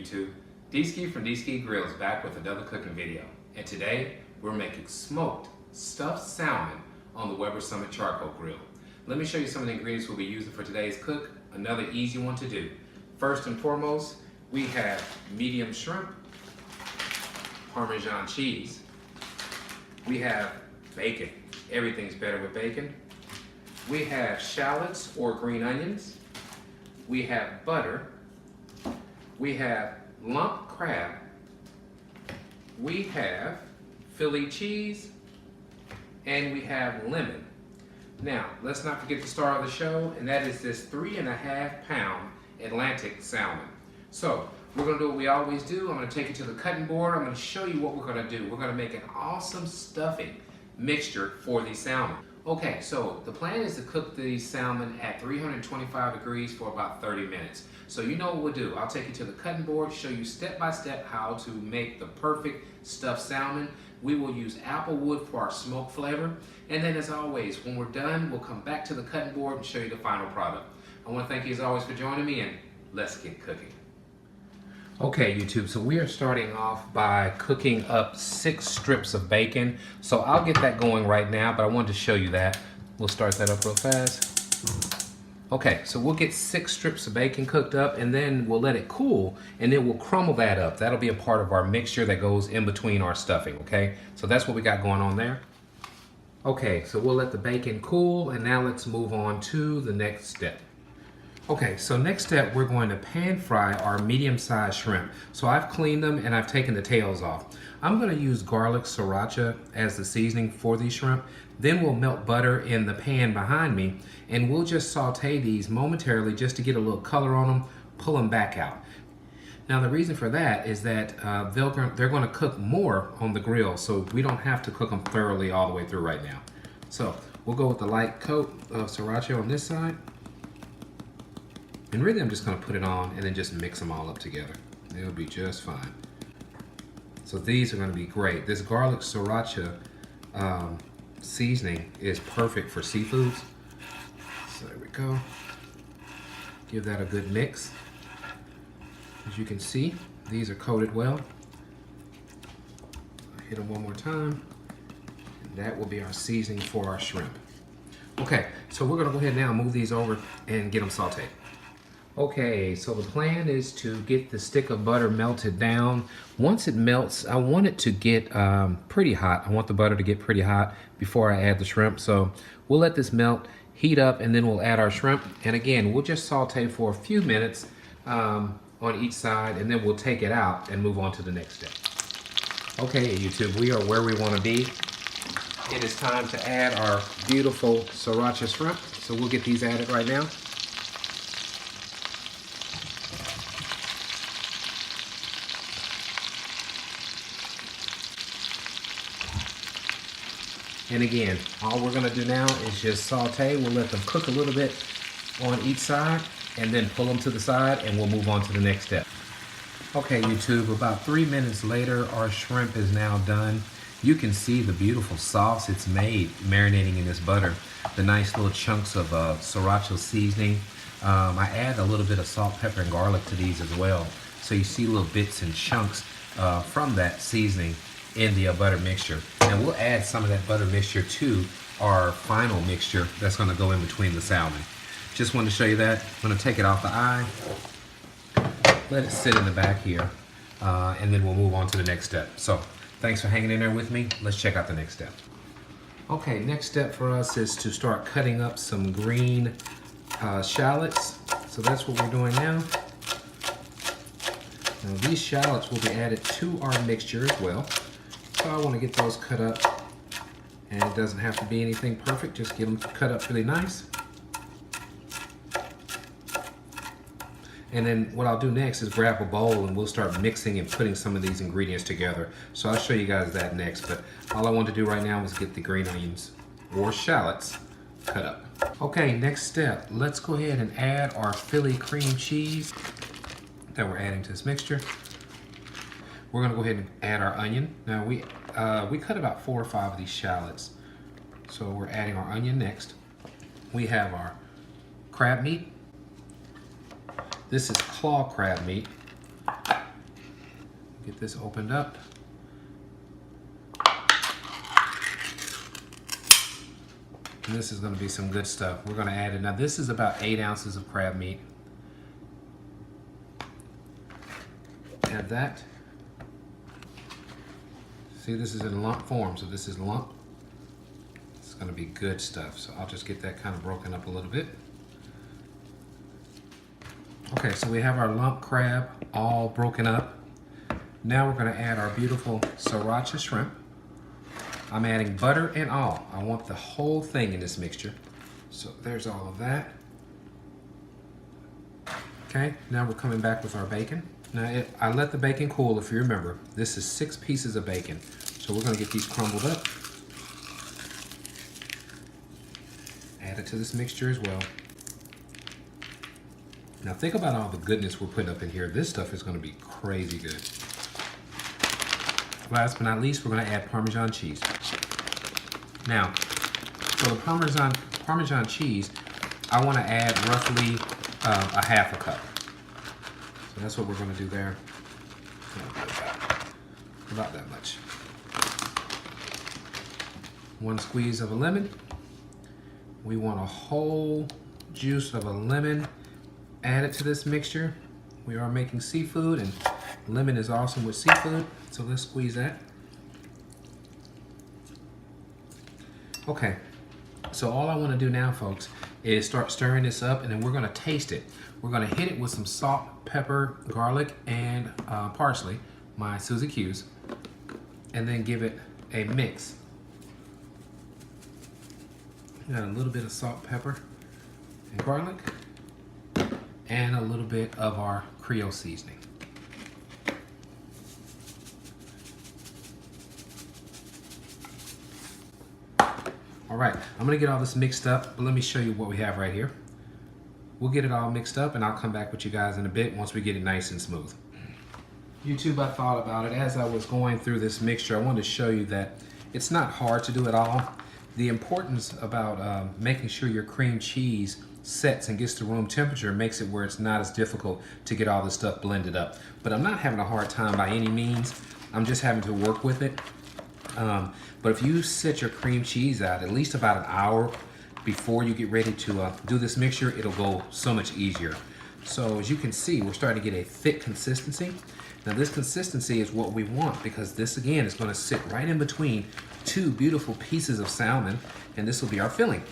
YouTube? D-Ski from D-Ski Grill is back with another cooking video. And today, we're making smoked stuffed salmon on the Weber Summit Charcoal Grill. Let me show you some of the ingredients we'll be using for today's cook. Another easy one to do. First and foremost, we have medium shrimp, Parmesan cheese. We have bacon. Everything's better with bacon. We have shallots or green onions. We have butter. We have lump crab. We have Philly cheese. And we have lemon. Now, let's not forget the star of the show, and that is this 3.5 pound Atlantic salmon. So, we're gonna do what we always do. I'm gonna take it to the cutting board. I'm gonna show you what we're gonna do. We're gonna make an awesome stuffing mixture for these salmon. Okay, so the plan is to cook these salmon at 325 degrees for about 30 minutes. So you know what we'll do. I'll take you to the cutting board, show you step by step how to make the perfect stuffed salmon. We will use apple wood for our smoke flavor. And then as always, when we're done, we'll come back to the cutting board and show you the final product. I want to thank you as always for joining me, and let's get cooking. Okay, YouTube, so we are starting off by cooking up 6 strips of bacon. So I'll get that going right now, but I wanted to show you that. We'll start that up real fast. Okay, so we'll get 6 strips of bacon cooked up, and then we'll let it cool, and then we'll crumble that up. That'll be a part of our mixture that goes in between our stuffing, okay? So that's what we got going on there. Okay, so we'll let the bacon cool, and now let's move on to the next step. Okay, so next step, we're going to pan fry our medium-sized shrimp. So I've cleaned them and I've taken the tails off. I'm gonna use garlic sriracha as the seasoning for these shrimp. Then we'll melt butter in the pan behind me, and we'll just saute these momentarily just to get a little color on them, pull them back out. Now the reason for that is that they're gonna cook more on the grill, so we don't have to cook them thoroughly all the way through right now. So we'll go with the light coat of sriracha on this side. And really I'm just gonna put it on and then just mix them all up together. They'll be just fine. So these are gonna be great. This garlic sriracha seasoning is perfect for seafoods. So there we go. Give that a good mix. As you can see, these are coated well. Hit them one more time. And that will be our seasoning for our shrimp. Okay, so we're gonna go ahead now and move these over and get them sauteed. Okay, so the plan is to get the stick of butter melted down. Once it melts, I want it to get pretty hot. I want the butter to get pretty hot before I add the shrimp. So we'll let this melt, heat up, and then we'll add our shrimp. And again, we'll just saute for a few minutes on each side, and then we'll take it out and move on to the next step. Okay, YouTube, we are where we want to be. It is time to add our beautiful sriracha shrimp. So we'll get these added right now. And again, all we're gonna do now is just saute. We'll let them cook a little bit on each side and then pull them to the side, and we'll move on to the next step. Okay, YouTube, about 3 minutes later, our shrimp is now done. You can see the beautiful sauce it's made marinating in this butter. The nice little chunks of sriracha seasoning. I add a little bit of salt, pepper, and garlic to these as well. So you see little bits and chunks from that seasoning in the butter mixture. And we'll add some of that butter mixture to our final mixture that's gonna go in between the salmon. Just wanted to show you that. I'm gonna take it off the eye, let it sit in the back here, and then we'll move on to the next step. So thanks for hanging in there with me. Let's check out the next step. Okay, next step for us is to start cutting up some green shallots. So that's what we're doing now. Now these shallots will be added to our mixture as well. So I want to get those cut up, and it doesn't have to be anything perfect, just get them cut up really nice. And then what I'll do next is grab a bowl and we'll start mixing and putting some of these ingredients together. So I'll show you guys that next, but all I want to do right now is get the green onions or shallots cut up. Okay, next step, let's go ahead and add our Philly cream cheese that we're adding to this mixture. We're gonna go ahead and add our onion. Now we cut about 4 or 5 of these shallots. So we're adding our onion next. We have our crab meat. This is claw crab meat. Get this opened up. And this is going to be some good stuff. We're going to add it. Now this is about 8 ounces of crab meat. Add that. See, this is in lump form, so this is lump. It's going to be good stuff. So I'll just get that kind of broken up a little bit. Okay, so we have our lump crab all broken up. Now we're going to add our beautiful sriracha shrimp. I'm adding butter and all. I want the whole thing in this mixture. So there's all of that. Okay, now we're coming back with our bacon. Now I let the bacon cool, if you remember. This is 6 pieces of bacon. So we're gonna get these crumbled up. Add it to this mixture as well. Now think about all the goodness we're putting up in here. This stuff is gonna be crazy good. Last but not least, we're gonna add Parmesan cheese. Now, for the Parmesan cheese, I wanna add roughly a half a cup. So that's what we're gonna do there. About that much. 1 squeeze of a lemon. We want a whole juice of a lemon added to this mixture. We are making seafood, and lemon is awesome with seafood, so let's squeeze that. Okay, so all I want to do now, folks, is start stirring this up, and then we're going to taste it. We're going to hit it with some salt, pepper, garlic, and parsley, my Suzy Q's, and then give it a mix. Got a little bit of salt, pepper, and garlic, and a little bit of our Creole seasoning. All right, I'm gonna get all this mixed up, but let me show you what we have right here. We'll get it all mixed up and I'll come back with you guys in a bit once we get it nice and smooth. YouTube, I thought about it as I was going through this mixture. I wanted to show you that it's not hard to do it all. The importance about making sure your cream cheese sets and gets to room temperature makes it where it's not as difficult to get all this stuff blended up. But I'm not having a hard time by any means. I'm just having to work with it. But if you set your cream cheese out at least about an hour before you get ready to do this mixture, it'll go so much easier. So as you can see, we're starting to get a thick consistency. Now this consistency is what we want because this again is going to sit right in between 2 beautiful pieces of salmon, and this will be our filling.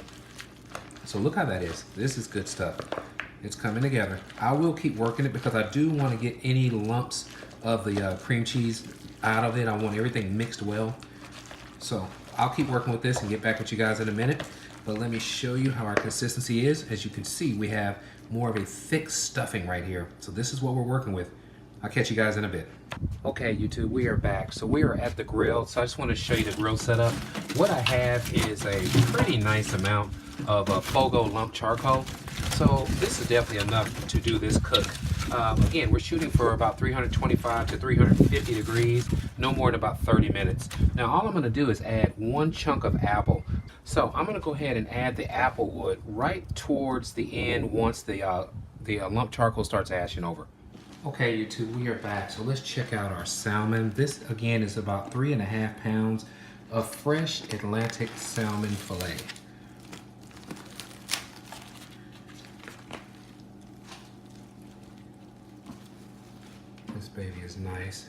So look how that is. This is good stuff. It's coming together. I will keep working it because I do want to get any lumps of the cream cheese out of it. I want everything mixed well. So I'll keep working with this and get back with you guys in a minute. But let me show you how our consistency is. As you can see, we have more of a thick stuffing right here. So this is what we're working with. I'll catch you guys in a bit. Okay, YouTube, we are back. So we are at the grill. So I just want to show you the grill setup. What I have is a pretty nice amount of Fogo lump charcoal. So this is definitely enough to do this cook. Again, we're shooting for about 325 to 350 degrees, no more than about 30 minutes. Now all I'm going to do is add 1 chunk of apple. So I'm going to go ahead and add the apple wood right towards the end once the lump charcoal starts ashing over. Okay, YouTube, we are back. So let's check out our salmon. This again is about 3.5 pounds of fresh Atlantic salmon fillet. This baby is nice.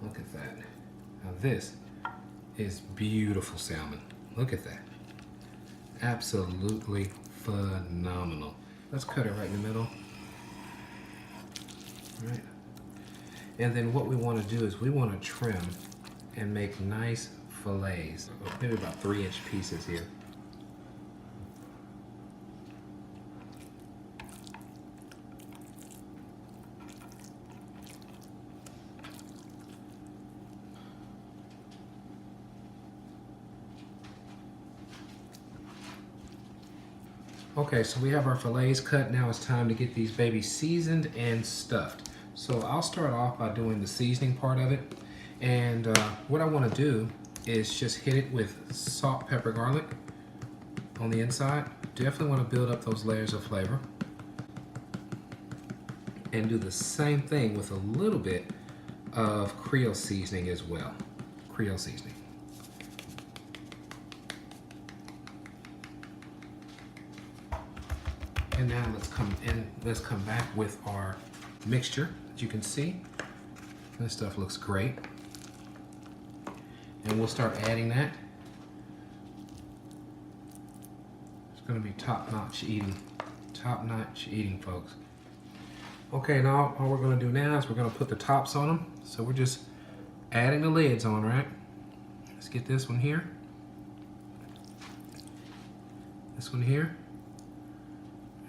Look at that. Now this is beautiful salmon. Look at that. Absolutely phenomenal. Let's cut it right in the middle. All right. And then what we want to do is we want to trim and make nice fillets. Maybe about 3-inch pieces here. Okay, so we have our fillets cut. Now it's time to get these babies seasoned and stuffed. So I'll start off by doing the seasoning part of it. And what I want to do is just hit it with salt, pepper, garlic on the inside. Definitely want to build up those layers of flavor. And do the same thing with a little bit of Creole seasoning as well. Creole seasoning. And now let's come back with our mixture. As you can see, this stuff looks great. And we'll start adding that. It's gonna be top-notch eating, folks. Okay, now all we're gonna do now is we're gonna put the tops on them. So we're just adding the lids on, right? Let's get this one here. This one here.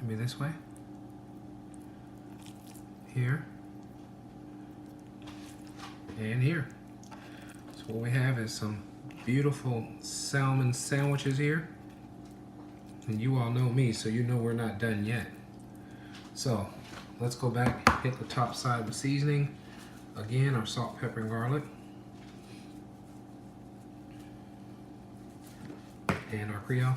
Maybe this way. Here. And here. So what we have is some beautiful salmon sandwiches here. And you all know me, so you know we're not done yet. So let's go back, hit the top side with seasoning. Again, our salt, pepper, and garlic. And our Creole.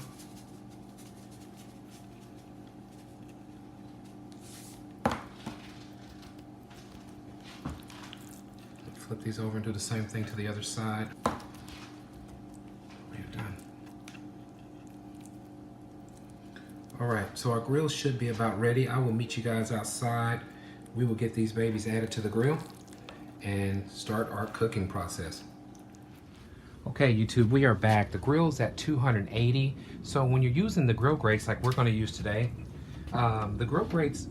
Flip these over and do the same thing to the other side. We're done. All right, so our grill should be about ready. I will meet you guys outside. We will get these babies added to the grill and start our cooking process. Okay, YouTube, we are back. The grill's at 280. So when you're using the grill grates like we're gonna use today, the grill grates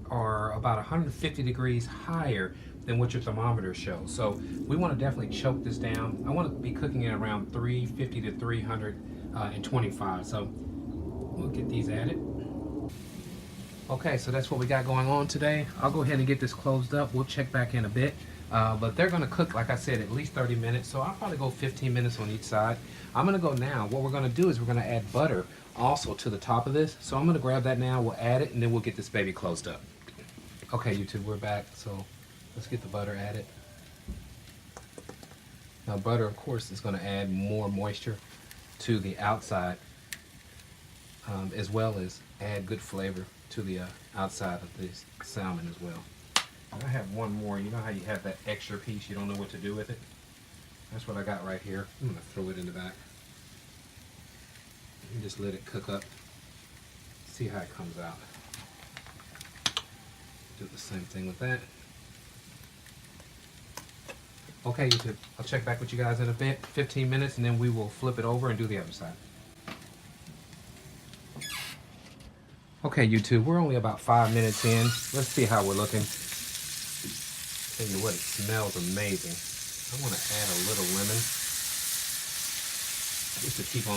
are about 150 degrees higher than what your thermometer shows. So we want to definitely choke this down. I want to be cooking it around 350 to 325. So we'll get these added. Okay, so that's what we got going on today. I'll go ahead and get this closed up. We'll check back in a bit. But they're gonna cook, like I said, at least 30 minutes. So I'll probably go 15 minutes on each side. I'm gonna go now. What we're gonna do is we're gonna add butter also to the top of this. So I'm gonna grab that now, we'll add it, and then we'll get this baby closed up. Okay, YouTube, we're back. So let's get the butter added. Now butter, of course, is gonna add more moisture to the outside, as well as add good flavor to the outside of this salmon as well. And I have one more. You know how you have that extra piece, you don't know what to do with it? That's what I got right here. I'm gonna throw it in the back. And just let it cook up. See how it comes out. Do the same thing with that. Okay, YouTube, I'll check back with you guys in a bit, 15 minutes, and then we will flip it over and do the other side. Okay, YouTube, we're only about 5 minutes in. Let's see how we're looking. Tell you what, it smells amazing. I want to add a little lemon just to keep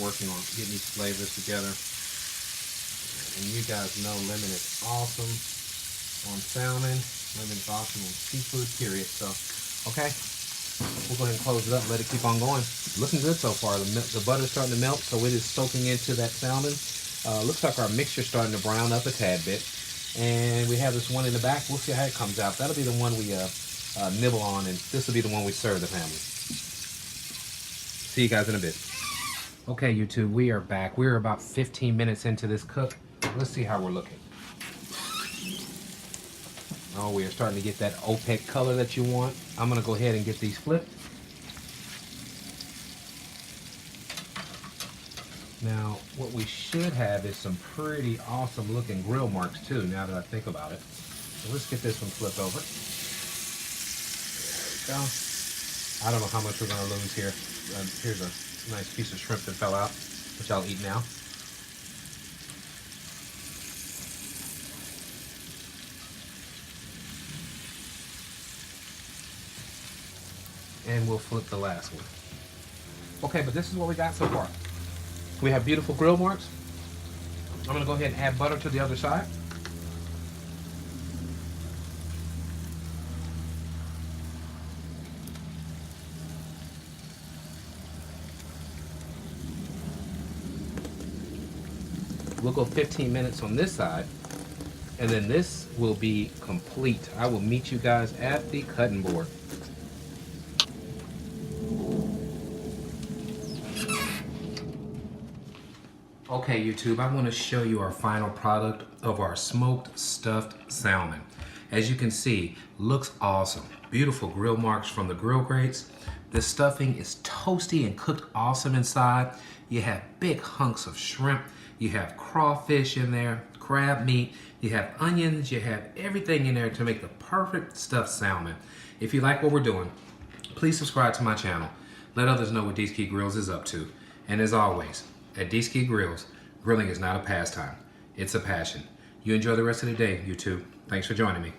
working on getting these flavors together. And you guys know lemon is awesome on salmon. Lemon is awesome on seafood, period. So, okay, we'll go ahead and close it up and let it keep on going. Looking good so far. The butter's starting to melt, so it is soaking into that salmon. Looks like our mixture's starting to brown up a tad bit. And we have this one in the back. We'll see how it comes out. That'll be the one we nibble on, and this will be the one we serve the family. See you guys in a bit. Okay, YouTube, we are back. We're about 15 minutes into this cook. Let's see how we're looking. Oh, we are starting to get that opaque color that you want. I'm gonna go ahead and get these flipped. Now, what we should have is some pretty awesome looking grill marks too, now that I think about it. So let's get this one flipped over. There we go. I don't know how much we're gonna lose here. Here's a nice piece of shrimp that fell out, which I'll eat now. And we'll flip the last one. Okay, but this is what we got so far. We have beautiful grill marks. I'm gonna go ahead and add butter to the other side. We'll go 15 minutes on this side, and then this will be complete. I will meet you guys at the cutting board. Okay, YouTube, I want to show you our final product of our smoked stuffed salmon. As you can see, looks awesome. Beautiful grill marks from the grill grates. The stuffing is toasty and cooked awesome inside. You have big hunks of shrimp. You have crawfish in there, crab meat. You have onions. You have everything in there to make the perfect stuffed salmon. If you like what we're doing, please subscribe to my channel. Let others know what DSKey Grillz is up to. And as always, at DSKey Grillz, grilling is not a pastime. It's a passion. You enjoy the rest of the day, YouTube. Thanks for joining me.